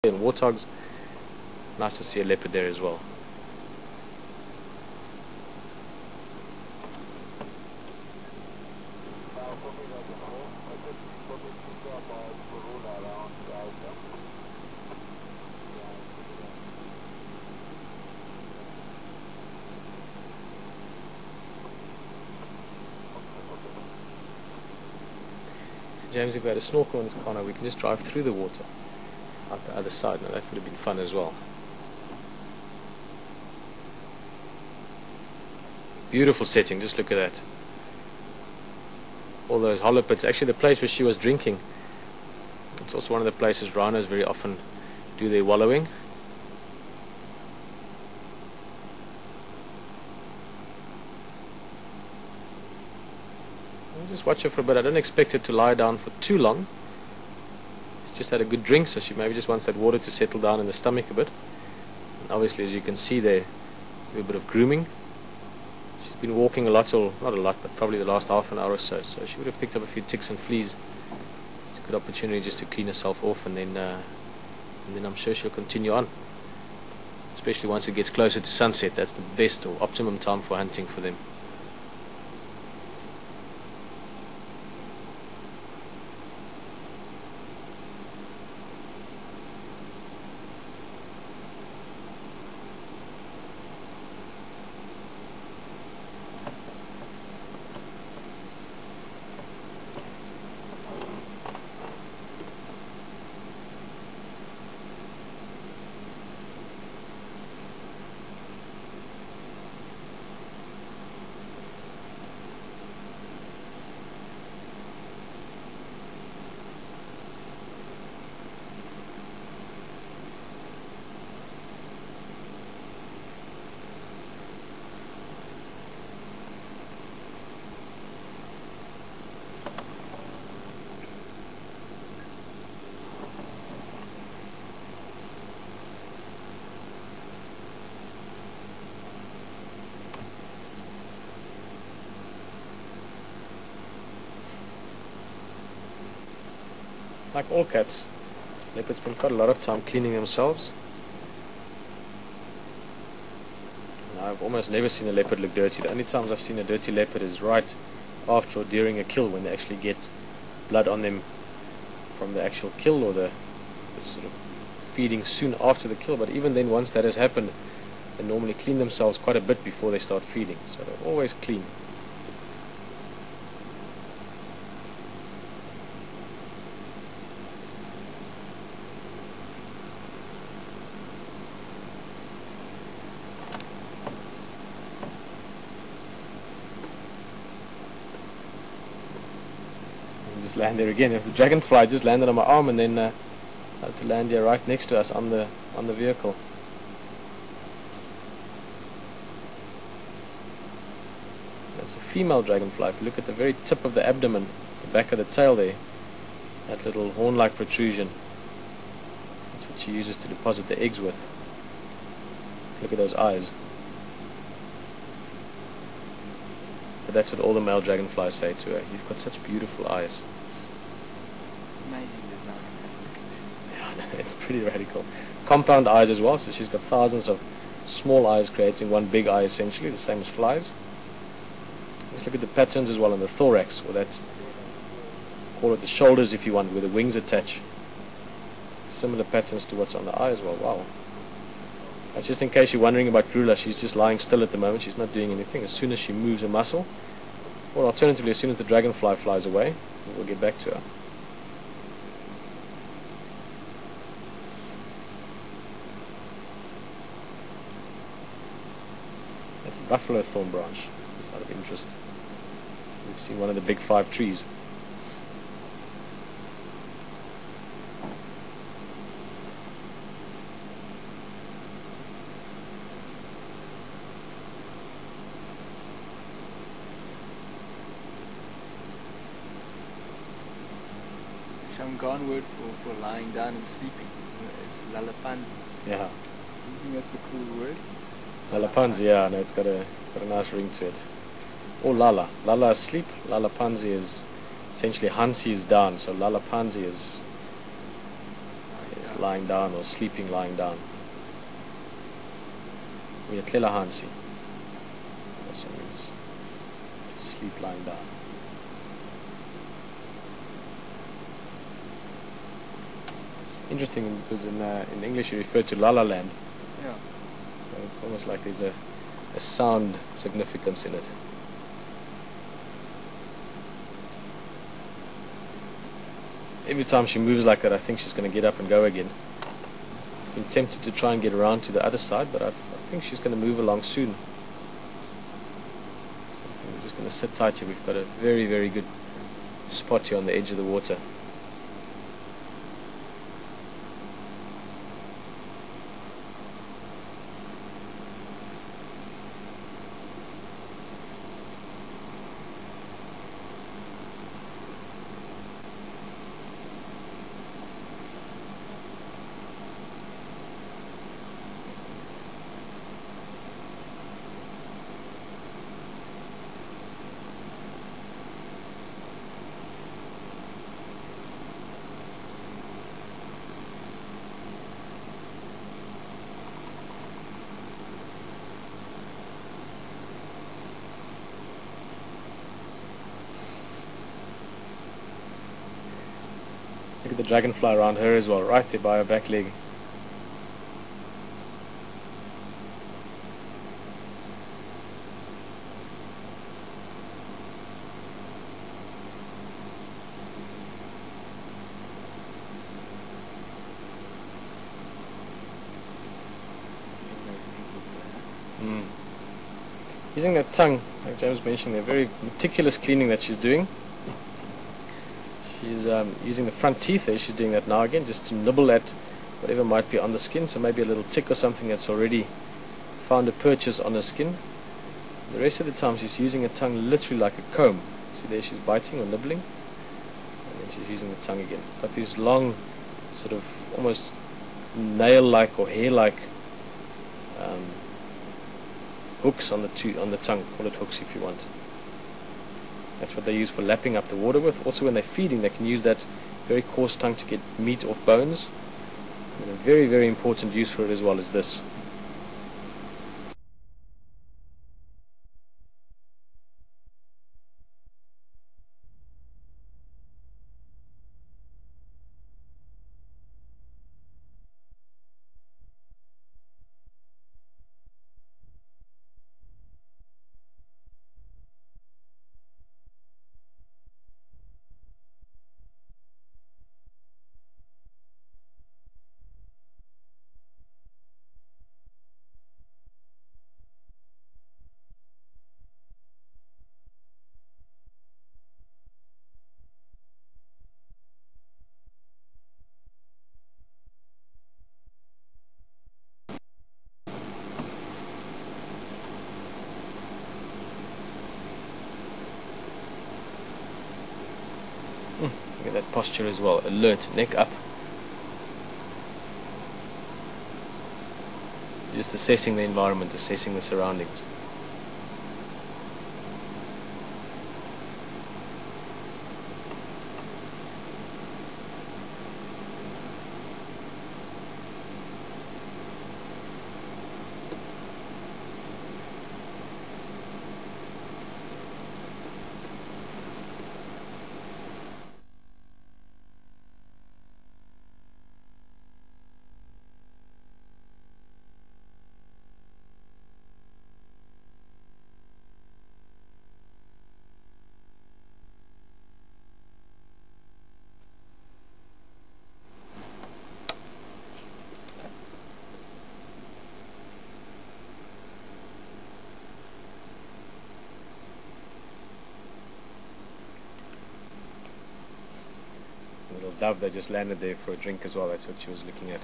and warthogs. Nice to see a leopard there as well. James, if we had a snorkel on this corner, we can just drive through the water out the other side. Now that would have been fun as well. Beautiful setting, just look at that. All those hollow pits. Actually, the place where she was drinking, it's also one of the places rhinos very often do their wallowing. I'll just watch her for a bit. I don't expect her to lie down for too long. She's just had a good drink, so she maybe just wants that water to settle down in the stomach a bit. And obviously, as you can see there, a bit of grooming. She's been walking a lot, or not a lot, but probably the last half an hour or so. So she would have picked up a few ticks and fleas. It's a good opportunity just to clean herself off, and then I'm sure she'll continue on. Especially once it gets closer to sunset, that's the best or optimum time for hunting for them. Like all cats, leopards spend quite a lot of time cleaning themselves. And I've almost never seen a leopard look dirty. The only times I've seen a dirty leopard is right after or during a kill, when they actually get blood on them from the actual kill, or the sort of feeding soon after the kill. But even then, once that has happened, they normally clean themselves quite a bit before they start feeding. So they're always clean. Just land there again. There's the dragonfly just landed on my arm, and then had to land here right next to us on the vehicle. That's a female dragonfly. If you look at the very tip of the abdomen, the back of the tail there, that little horn-like protrusion, that's what she uses to deposit the eggs with. Look at those eyes. But that's what all the male dragonflies say to her. You've got such beautiful eyes. Amazing design. Yeah, it's pretty radical. Compound eyes as well, so she's got thousands of small eyes creating one big eye, essentially, the same as flies. Let's look at the patterns as well on the thorax, or that, call it the shoulders if you want, where the wings attach. Similar patterns to what's on the eye as well. Wow. That's just in case you're wondering about Karula. She's just lying still at the moment. She's not doing anything. As soon as she moves a muscle, or alternatively, as soon as the dragonfly flies away, we'll get back to her. That's a buffalo thorn branch, just out of interest. We've seen one of the big 5 trees. Shangaan word for lying down and sleeping. It's lalapanzi. Yeah. You think that's a cool word? Lalapanzi, yeah, no, it's got a nice ring to it. Or lala. Lala is sleep, lalapanzi is essentially Hansi is down, so lalapanzi is lying down or sleeping lying down. Uyatlela hansi also means sleep lying down. Interesting because in English you refer to La La Land. Yeah. So it's almost like there's a sound significance in it. Every time she moves like that, I think she's going to get up and go again. Been tempted to try and get around to the other side, but I think she's going to move along soon. So I think we're just going to sit tight here. We've got a very, very good spot here on the edge of the water. Look at the dragonfly around her as well, right there by her back leg. Using that tongue, like James mentioned, they're very meticulous cleaning that she's doing. She's using the front teeth there, she's doing that now again, just to nibble at whatever might be on the skin, so maybe a little tick or something that's already found a purchase on her skin. The rest of the time she's using her tongue literally like a comb. See there, she's biting or nibbling, and then she's using the tongue again. Got these long, sort of almost nail-like or hair-like hooks on the tongue. Call it hooks if you want. That's what they use for lapping up the water with. Also when they're feeding, they can use that very coarse tongue to get meat off bones. And a very, very important use for it as well is this. Look at that posture as well, alert, neck up. Just assessing the environment, assessing the surroundings. Little dove that just landed there for a drink as well, that's what she was looking at.